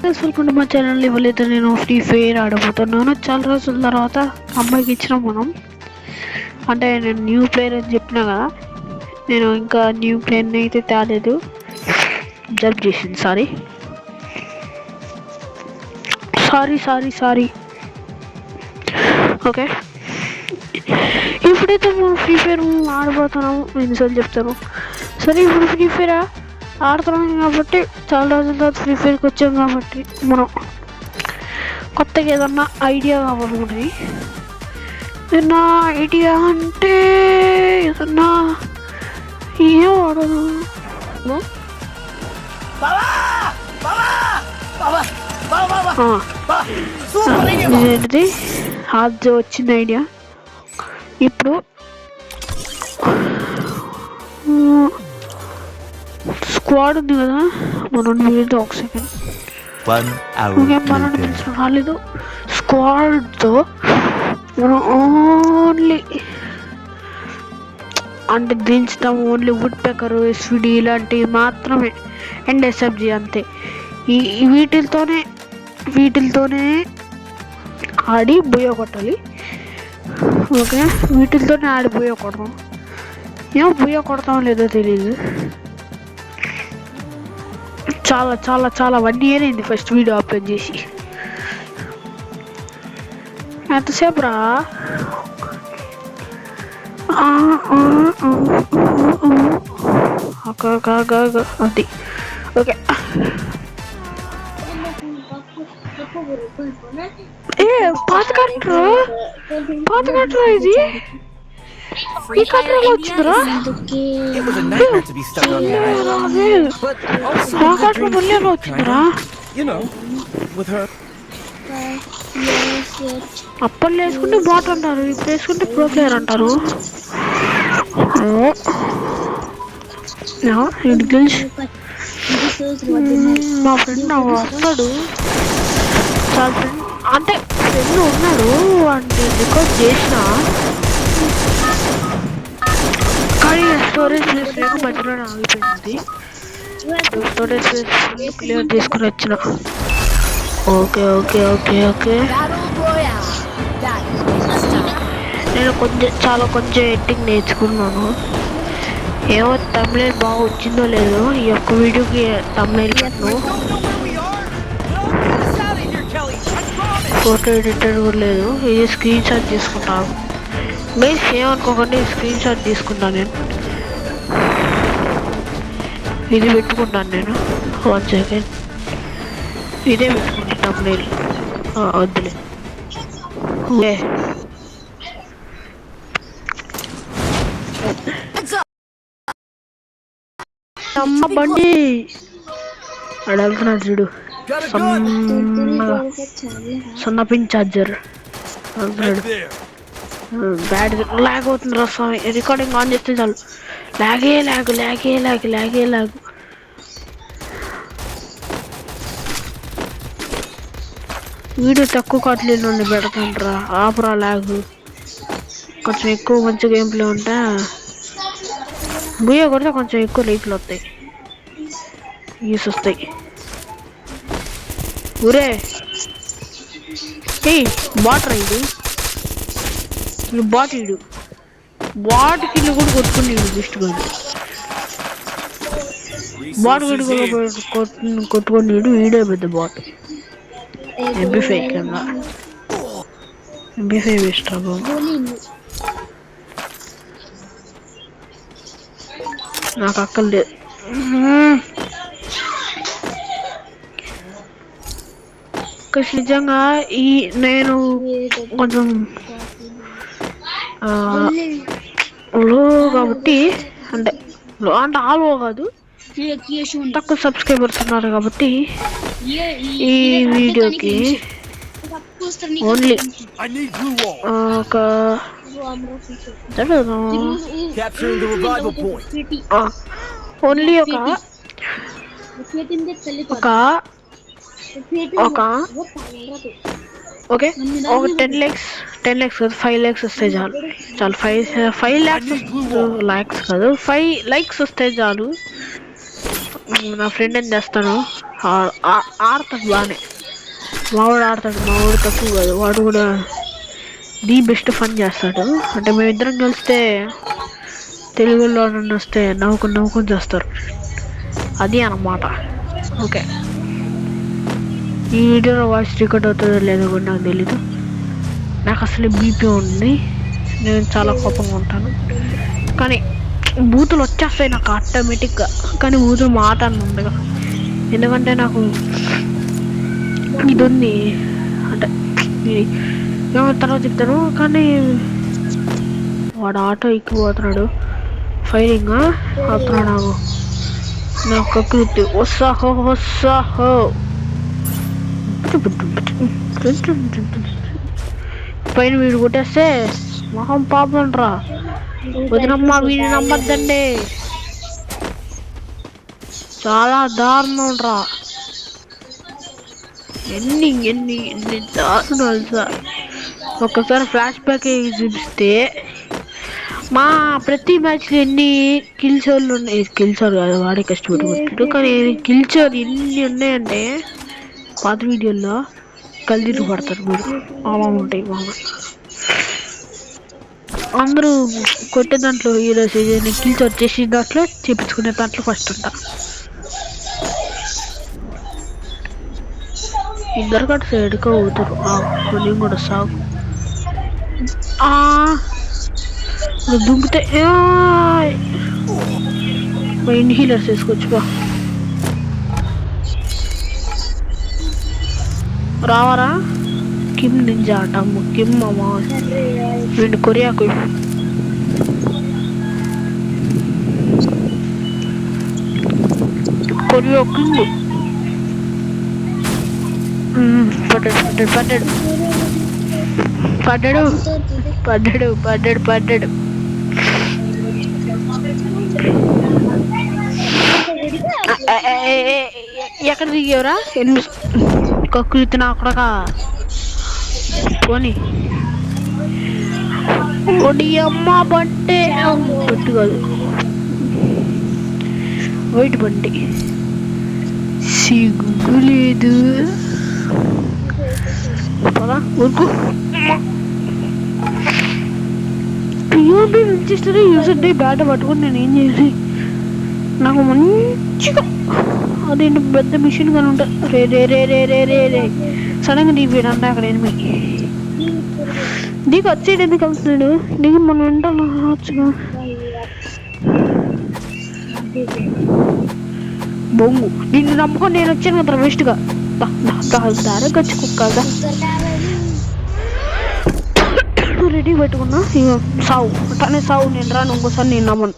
Welcome to మా channel. ఇవ్వలేదు నేను ఫ్రీ ఫైర్ ఆడబోతున్నాను. చాలా రోజుల తర్వాత అమ్మాయికి ఇచ్చినాం మనం. అంటే నేను న్యూ ప్లేయర్ అని చెప్పినా కదా, నేను ఇంకా న్యూ ప్లేయర్ని అయితే తేలేదు. జబ్ చేసింది. సారీ. ఓకే, ఇప్పుడైతే మనం ఫ్రీ ఫైర్ ఆడబోతున్నాము. ఎన్నిసార్లు చెప్తాను. సరే, ఇప్పుడు ఫ్రీ ఫైర్ ఆడుతున్నాం కాబట్టి, చాలా రోజుల తర్వాత ఫ్రీ ఫైర్కి వచ్చాం కాబట్టి మనం కొత్తగా ఏదన్నా ఐడియా కావాలనుకుంటుంది. ఏదన్నా ఐడియా అంటే ఏదన్నా ఏం ఆడదు. ఇదేంటిది? అది వచ్చింది ఐడియా. ఇప్పుడు స్క్వాడ్ ఉంది కదా, మనం వీడితో ఒక సెకండ్. ఓకే, మనం రాలేదు. స్క్వాడ్తో మనం ఓన్లీ అంటే దించుతాం. ఓన్లీ వుడ్ పెకర్, ఎస్విడి ఇలాంటివి మాత్రమే, అండ్ ఎస్ఎఫ్జి అంతే. వీటితోనే ఆడి బుయ్య కొట్టాలి. ఓకే, వీటితోనే ఆడి బుయ్య కొడతాం. ఏమో బుయ్య కొడతాం లేదో తెలీదు. చాలా 1 year అయింది ఫస్ట్ వీడియో అప్లోడ్ చేసి. ఎంతసేపు రా? అది ఓకే. పాత కట్టరా ఇది? ఈ కట్టలో వచ్చిందిరా? ఆ కట్టలో మళ్ళీ వచ్చిందిరా? అప్పట్లో వేసుకుంటే బాట్ అంటారు, ఇప్పుడు వేసుకుంటే ప్రో ప్లేయర్ అంటారు. మా ఫ్రెండ్ వస్తాడు. చాలా ఫ్రెండ్ అంటే ఫ్రెండ్ ఉన్నాడు అంటే రికార్డ్ చేసిన, కానీ స్టోరేజ్ ప్లేస్ లేక మధ్యలో ఆగిపోయింది. స్టోరేజ్ ప్లేస్ క్లియర్ చేసుకుని వచ్చిన. ఓకే, నేను కొంచెం ఎడిటింగ్ నేర్చుకున్నాను. ఏమో తమిళ బాగా వచ్చిందో లేదో. ఈ యొక్క వీడియోకి తమిళ పెట్టను. ఫోటో ఎడిటర్ కూడా లేదు. ఇది స్క్రీన్ షాట్ తీసుకుంటాను. మీరు ఏమనుకోకండి, స్క్రీన్ షాట్ తీసుకుంటాను నేను. ఇది పెట్టుకుంటాను నేను. 1 second. ఇదే పెట్టుకుంటా తమిళ. వద్దులే. ఓకే, అమ్మ బండి అడుగుతున్నాడు చూడు. సన్న పిన్ చార్జర్ బ్యాడ్ లాగ్ అవుతుంది రా స్వామి. రికార్డింగ్ ఆన్ చేస్తే చాలు లాగే. వీడియో తక్కువ కాట్లీలో నుండి పెడతాంట్రా. ఆపురా లాగ్. కొంచెం ఎక్కువ మంచి గేమ్ ప్లే ఉంటే బుయ్య కొడితే కొంచెం ఎక్కువ లైక్లు వస్తాయి, వ్యూస్ వస్తాయి. ఊరే బాట్ రా ఇది బాట్ కిల్లు కూడా కొట్టుకుని బెస్ట్ కాదు. బాట్ కొట్టుకొని వీడియో పెద్ద బాట్. ఎంబీ5 కింద ఎంబీ5 వేస్ట్ రా బాబు. నాకు అక్కలు లేదు. నిజంగా నేను కొంచెం లో కాబట్టి అంటే ఆలో కాదు, తక్కువ సబ్స్క్రైబర్స్ ఉన్నారు కాబట్టి ఈ వీడియోకి ఓన్లీ ఒక ఓకే ఒక 10 lakhs 5 lakhs వస్తే చాలు. 5 lakhs కాదు, 5 likes వస్తే చాలు. నా ఫ్రెండ్ ఏం చేస్తాను, ఆడతాడు బాగానే. మావాడు ఆడతాడు, మావాడు తక్కువ కాదు, వాడు కూడా ది బెస్ట్ ఫన్ చేస్తాడు. అంటే మేమిద్దరం కలిస్తే తెలుగులో నన్ను వస్తే నవ్వుకొని చేస్తారు, అది అన్నమాట. ఓకే, ఈ వీడియోలో వాయిస్ రికార్డ్ అవుతుందో లేదో కూడా నాకు తెలీదు. నాకు అసలు బీపీ ఉంది, నేను చాలా కోపంగా ఉంటాను. కానీ బూతులు వచ్చేస్తాయి నాకు ఆటోమేటిక్గా, కానీ బూతులు మాట్లాడను ఉండగా. ఎందుకంటే నాకు ఇది ఉంది, అంటే ఏమో తర్వాత చెప్తాను. కానీ వాడు ఆటో ఎక్కిపోతున్నాడు, ఫైరింగ్ ఆపుతున్నాడు. నాకు కకృతి వస్తాహో పైన వీడు కొట్టేస్తే మొహం పాపం రా వదినమ్మ, వీడిని నమ్మద్దండి, చాలా దారుణం రా. ఎన్ని దారుణాలు సార్. ఒక్కసారి ఫ్లాష్ బ్యాక్ చూపిస్తే మా ప్రతి మ్యాచ్లో ఎన్ని కిల్చర్లు ఉన్నాయి. కిల్చర్ కాదు, వాడే కష్టపడుకుంటాడు, కానీ కిల్చర్ ఎన్ని ఉన్నాయంటే పాత వీడియోల్లో కలిదిరి పడతారు మీరు. మామ ఉంటాయి, మామ అందరూ కొట్టే దాంట్లో ఈరోజు కిల్చర్ చేసి దాంట్లో చేపించుకునే దాంట్లో ఫస్ట్ ఉంటా. ఇద్దరు కట్ట సైడ్గా అవుతారు, నేను కూడా సాగు దుంపితే ఇన్హీలర్స్ వేసుకోవచ్చుగా. రావారా కిమ్ నింజా అంటాము, కిమ్ అమ్మా రెండు కొరియాకు కొరియా కింగ్ పడ్డాడు. ఎక్కడ దిగేవరా కకృతి నా అక్కడ పోనీ ఒడి అమ్మ బంటే బట్టు కాదు, వైట్ బండి, సిగ్గు లేదు పదా ఊరుకు. వించెస్టర్ యూజర్ డే బ్యాట్ పట్టుకుని నేను ఏం చేసి నాకు మంచిగా అదేంటి పెద్ద మిషన్ కానీ ఉంటా. రే సడన్గా దిగిపోయాడు అంటే అక్కడ ఎనిమి దిగి వచ్చేది ఎందుకు వెళ్తున్నాడు, దిగి మనం వెంటనే రావచ్చుగా. బొంగు నిన్ను నమ్ముకొని నేను వచ్చాను కదా వేస్ట్గా. దారకొచ్చి కుక్కగా రెడీ పెట్టుకున్నా, ఇక సావు అట్లానే సావు. నేను రాను ఇంకోసారి, నేను నమ్మను.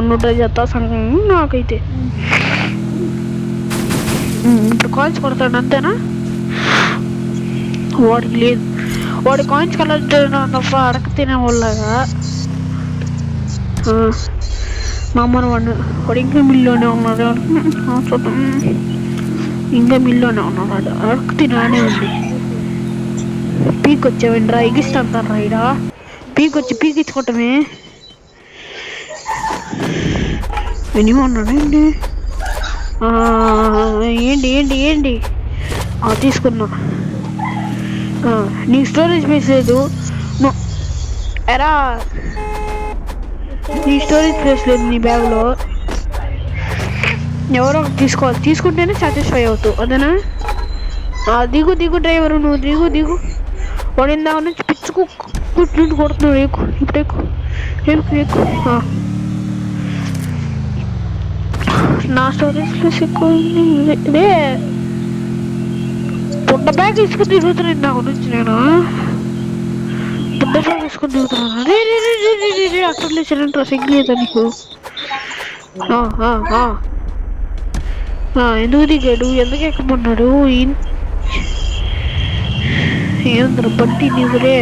నువ్వు ట్రై చేస్తా సంగం నాకైతే. ఇప్పుడు కాయిన్స్ కొడతాడు అంతేనా, వాడికి లేదు, వాడి కాయిన్స్ కలెక్ట్ తప్ప అడక తినే వాళ్ళగా. మా అమ్మను వాడు ఇంకా మిల్లోనే ఉన్నాడు, చూద్దాం ఇంకా మిల్లోనే ఉన్నాడు, వాడు అడక తినానే ఉంది. పీక్ వచ్చావండిరా, ఎగిస్తాను రైడా, పీకించుకోవటమే. ఎనిమి ఉన్నాడు ఏంటి తీసుకున్నా. నీకు స్టోరేజ్ ప్లేస్ లేదు, ఎరా నీ స్టోరేజ్ ప్లేస్ లేదు నీ బ్యాగ్లో, ఎవరో తీసుకోవాలి, తీసుకుంటేనే సాటిస్ఫై అవుతావు అదేనా. దిగు డ్రైవరు, నువ్వు దిగు. వాడిందా నుంచి పిచ్చుకు కుట్టు కొడుతున్నావు, ఇప్పుడు ఎక్కువ. నా స్టోరేజ్ ప్లేస్ ఎక్కువ. ఇదే పుట్ట బ్యాగ్ తీసుకుని తిరుగుతున్నాను నాకు నుంచి, నేను పుట్ట బ్యాగ్ తీసుకుని తిరుగుతున్నాను. అక్కడ లేచారంట సిగ్గులేదా నీకు? ఎందుకు దిగాడు, ఎందుకు ఎక్కమన్నాడు, ఏంద్ర బట్టి దిగురే.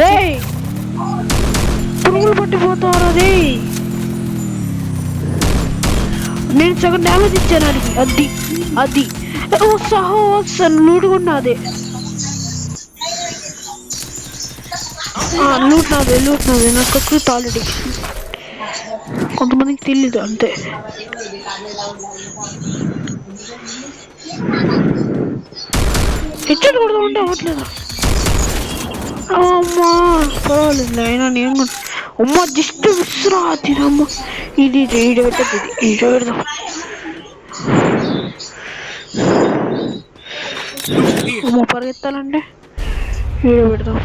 రే పురుగులు పట్టిపోతారు రే. నేను సగం డ్యామేజ్ ఇచ్చాను అది వస్తాను లూటుకున్నా. అదే లూట్ నాదే నాకు కృత ఆల్రెడీ. కొంతమందికి తెలీదు అంతే. హెడ్షాట్ కొడదాం అంటే అవ్వట్లేదు. అమ్మా పర్వాలేదు అయినా నేను అమ్మ జస్ట్ విసురా తినమ్మ. ఇది పెట్టద్దు, ఇది పెడదాం. అమ్మ పరిగెత్తాలంటే వీడియో పెడదాం.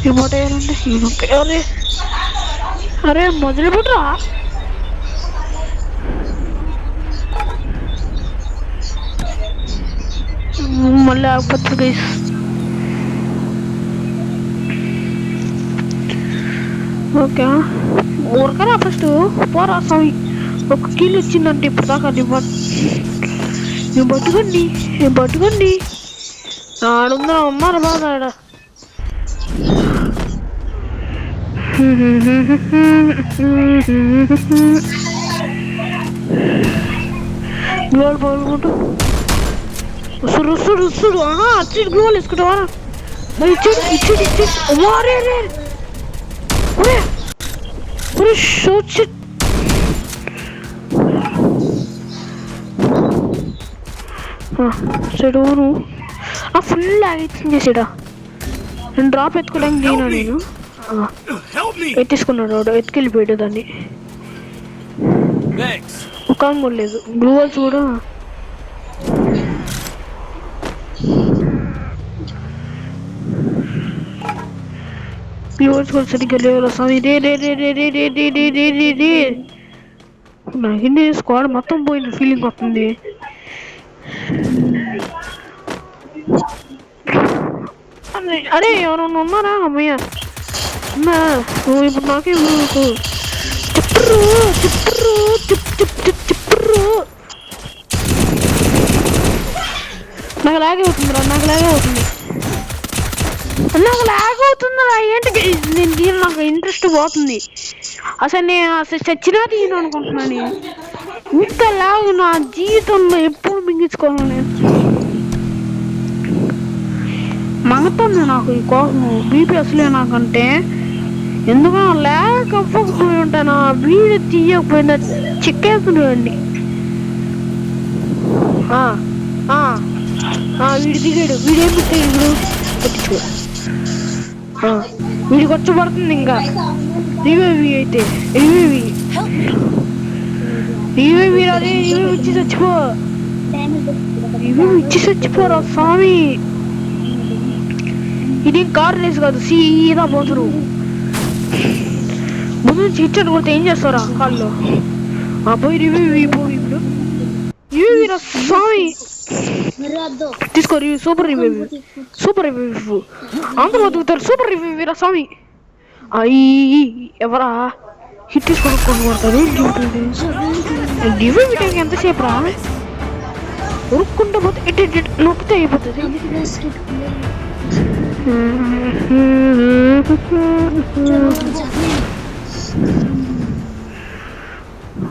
రిమోట్ వేయాలంటే అరే అరే మొదలు పెట్టరా. మళ్ళీ ఆపచ్చు గైస్. ఓకే ఊరకరా ఫస్ట్ పోరా స్వామి. ఒక కిల్ వచ్చిందంటే ఇప్పుడు దాకా నేను పట్టుకోండి ఆడుందా ఉన్నారు బాగా ఆడ. గ్లోల్ పాల్గొంటూ వస్తుడు అచ్చి గ్లోల్ వేసుకుంటావా. ఇచ్చాడు వారే చెడును ఫుల్ యాక్టింగ్ చేసాడా. నేను డ్రాప్ ఎత్తుకోవడానికి దిగినా నేను. ఎత్తిసుకున్నాడు వాడు, ఎత్తుకెళ్ళిపోయాడు దాన్ని. ముఖం కూడా లేదు. గ్లూవల్స్ కూడా సరిగ్గా లేవు స్వామి. నాకేంటి స్క్వాడ్ మొత్తం పోయిన ఫీలింగ్ వస్తుంది. అరే ఎవరన్నా ఉన్నారా అమ్మయ్య. ఇప్పుడు నాకే చెప్పరు. నాకు లాగే అవుతుందిరా, ఏంటి నేను నాకు ఇంట్రెస్ట్ పోతుంది. అసలు నేను చచ్చినా తీయను అనుకుంటున్నాను. ఇంత లాగు నా జీవితంలో ఎప్పుడు మింగించుకోను. నేను మంగుతుంది నాకు ఈ కోపం. బీపీ అసలే నాకంటే ఎందుకన్నా లేకపోయి ఉంటాను. వీడు తీయకపోయిందా చిక్కేస్తున్నాడండి. వీడు దిగాడు. వీడేం పెట్టాడు పట్టించుకో. వీడికి వచ్చి పడుతుంది ఇంకా. రివేవి అయితే రివేవి ఇచ్చి చచ్చిపోరా స్వామి. ఇది కార్ రేస్ కాదు, సీదా పోతురు. ముందు నుంచి ఇచ్చాడు కొడితే ఏం చేస్తారా కాళ్ళు. పోయి రివ్యూ ఇప్పుడు రివ్యూ స్వామి తీసుకో. రివ్యూ సూపర్ రివ్యూ అందరూ బతుకుతారు. సూపర్ రివ్యూ వీరా స్వామి. అయ్యి ఎవరా హిట్ తీసుకొని కొడతారు. రివ్యూ వీటికి ఎంతసేపు రా ఉరుక్కుంటూ పోతే ఇటు నొక్కితే అయిపోతుంది.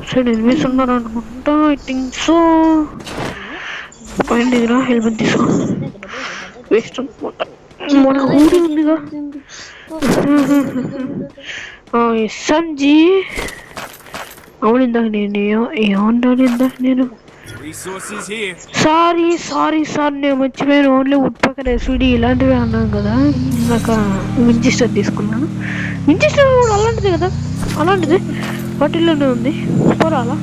సరే ఎనిమిస్ ఉన్నారు అనుకుంటా. I think so. పైన దగ్గర హెల్మెట్ తీసుకో. వేస్ట్ అనుకుంటా. మన ఊరి ఉందిగా. ఎస్ఎంజీ అవును. ఇందాక నేను సారీ నేను మర్చిపోయాను. ఓన్లీ వుడ్ పక్కన ఎస్విడి ఇలాంటివి అన్నాను కదా. ఇందాక వించెస్టర్ తీసుకున్నాను. వించెస్టర్ కూడా అలాంటిది కదా. అలాంటిది వాటిల్లోనే ఉంది. పోరాలా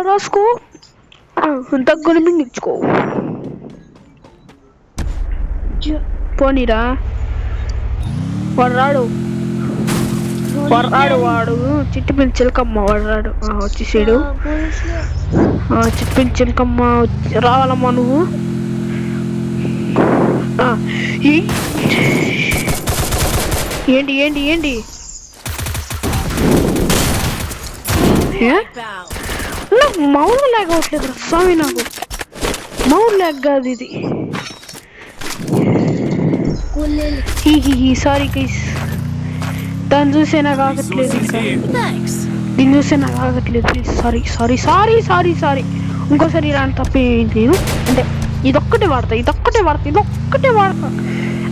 రాసుకో. దగ్గర మింగించుకో. పోనీరా వాడు వాడు చిట్టుపిల్లి చిలకమ్మ వాడు వచ్చేసాడు. చిట్టుపిల్లి చిలకమ్మ రావాలమ్మా నువ్వు. ఏంటి నాకు మౌన్ లాగ్ అవట్లేదు స్వామి. నాకు మౌన్ లాగ్ కాదు ఇది. సారీ గైస్, దాన్ని చూసే నాకు ఆగట్లేదు. దీన్ని చూస్తే నాకు ఆగట్లేదు. Please sorry sorry sorry sorry sorry. ఇంకోసారి ఇలాంటి తప్ప ఏంటి నేను అంటే ఇదొక్కటే వాడతా.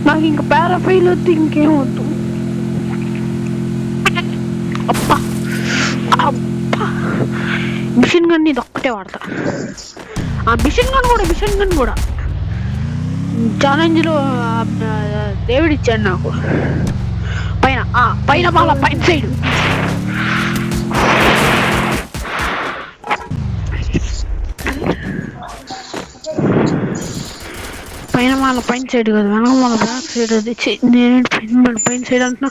నాకు ఇంకా పారాఫైల్ వద్దు, ఇంకేం వద్దు. అబ్బా అబ్బా మిషన్ గన్ ఇదొక్కటే వాడతా. ఆ మిషన్ గన్ కూడా ఛాలెంజ్లో దేవుడు ఇచ్చాడు నాకు. పైన వాళ్ళ పైన సైడ్ పైన సైడ్ కదా, వెనక వాళ్ళ బ్యాక్ సైడ్. అది నేనేంటి పైన సైడ్ అంటున్నా.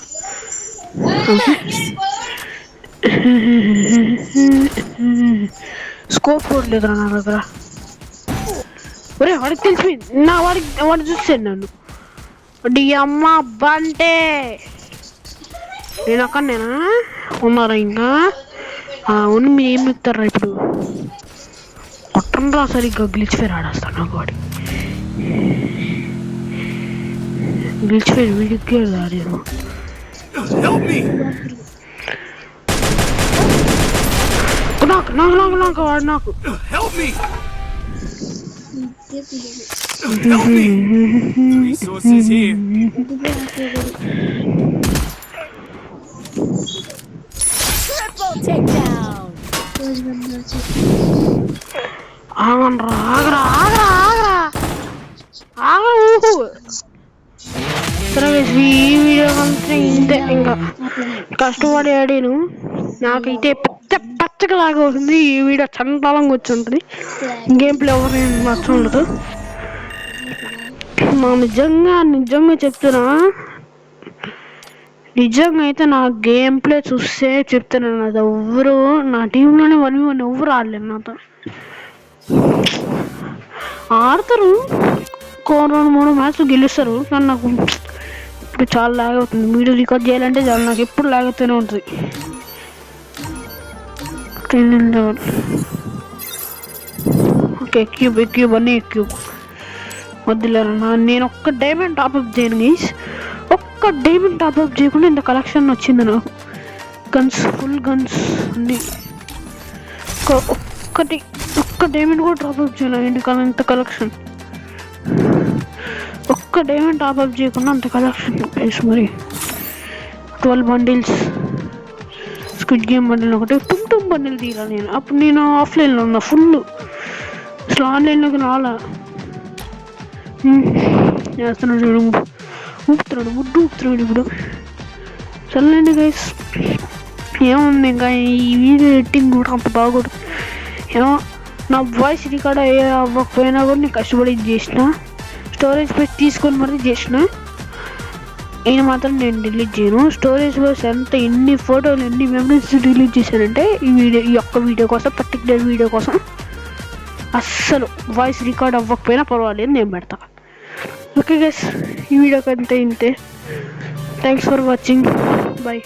స్కోప్ పోవట్లేదురా నా దగ్గర. ఒరే వాడికి తెలిసిపోయింది. వాడు చూసాడు నన్ను. డి అమ్మ అబ్బా అంటే నేను అక్కడనేనా ఉన్నారా ఇంకా? అవును, మీరు ఏం ఎక్కుతారా ఇప్పుడు? కొట్టంరా సరిగ్గా గ్లిచ్ ఫైర్ ఆడేస్తాను. నాకు వాడి గ్లిచ్ ఫైర్ వీడికి ఆడాను. నాకు వాడు నాకు ఈ వీడియో కంటే ఇంతే. ఇంకా కష్టపడి ఆడాను. నాకైతే పచ్చగా లాగా అవుతుంది. ఈ వీడియో చండాలంగా వచ్చి ఉంటుంది. గేమ్ ప్లే ఎవరు నచ్చ ఉండదు. మా నిజంగా చెప్తున్నా, నిజంగా అయితే నా గేమ్ ప్లే చూస్తే చెప్తున్నాను, అది ఎవ్వరు నా టీంలోనే 1v1 ఎవ్వరు ఆడలేరు నాతో. ఆడతారు, 2-3 మ్యాచ్లు గెలుస్తారు. కానీ నాకు ఇప్పుడు చాలా లాగ్ అవుతుంది. వీడియో రికార్డ్ చేయాలంటే చాలా నాకు ఎప్పుడు లాగ్ అవుతూనే ఉంటుంది. ఓకే, క్యూబ్ అన్నీ క్యూబ్ వద్దులేరన్నా. నేను ఒక్క డైమండ్ టాప్అప్ చేయను గైస్. ఒక్క డైమండ్ టాప్అప్ చేయకుండా ఇంత కలెక్షన్ వచ్చింది నాకు. ఫుల్ గన్స్ అన్నీ. ఒక్క డైమండ్ కూడా టాప్అప్ చేయను. ఇంత కలెక్షన్ ఒక్క డైమండ్ టాప్అప్ చేయకుండా అంత కలెక్షన్ గైస్. మరి 12 బండిల్స్ స్క్విడ్ గేమ్ బండిల్ ఒకటి, టుమ్ బండిల్ తీరా నేను. అప్పుడు నేను ఆఫ్లైన్లో ఉన్నా ఫుల్, అసలు ఆన్లైన్లోకి రాలా. చేస్తున్నాడు ఊపుతున్నాడు ఇప్పుడు. చల్లండి గైస్, ఏముంది ఇంకా ఈ వీడియో ఎడిటింగ్ కూడా అంత బాగోదు. ఏమో నా వాయిస్ రికార్డ్ అవ్వకపోయినా కూడా నేను కష్టపడి చేసిన. స్టోరేజ్ స్పేస్ తీసుకొని మరి చేసిన. ఈయన మాత్రం నేను డిలీట్ చేయను. స్టోరేజ్ స్పేస్ ఎన్ని ఫోటోలు ఎన్ని మెమరీస్ డిలీట్ చేశానంటే ఈ ఒక్క వీడియో కోసం, పర్టికులర్ వీడియో కోసం. అస్సలు వాయిస్ రికార్డ్ అవ్వకపోయినా పర్వాలేదు, నేను పెడతా. ఓకే గైస్, ఈ వీడియోకి అంతే ఇంతే. Thanks for watching. బాయ్.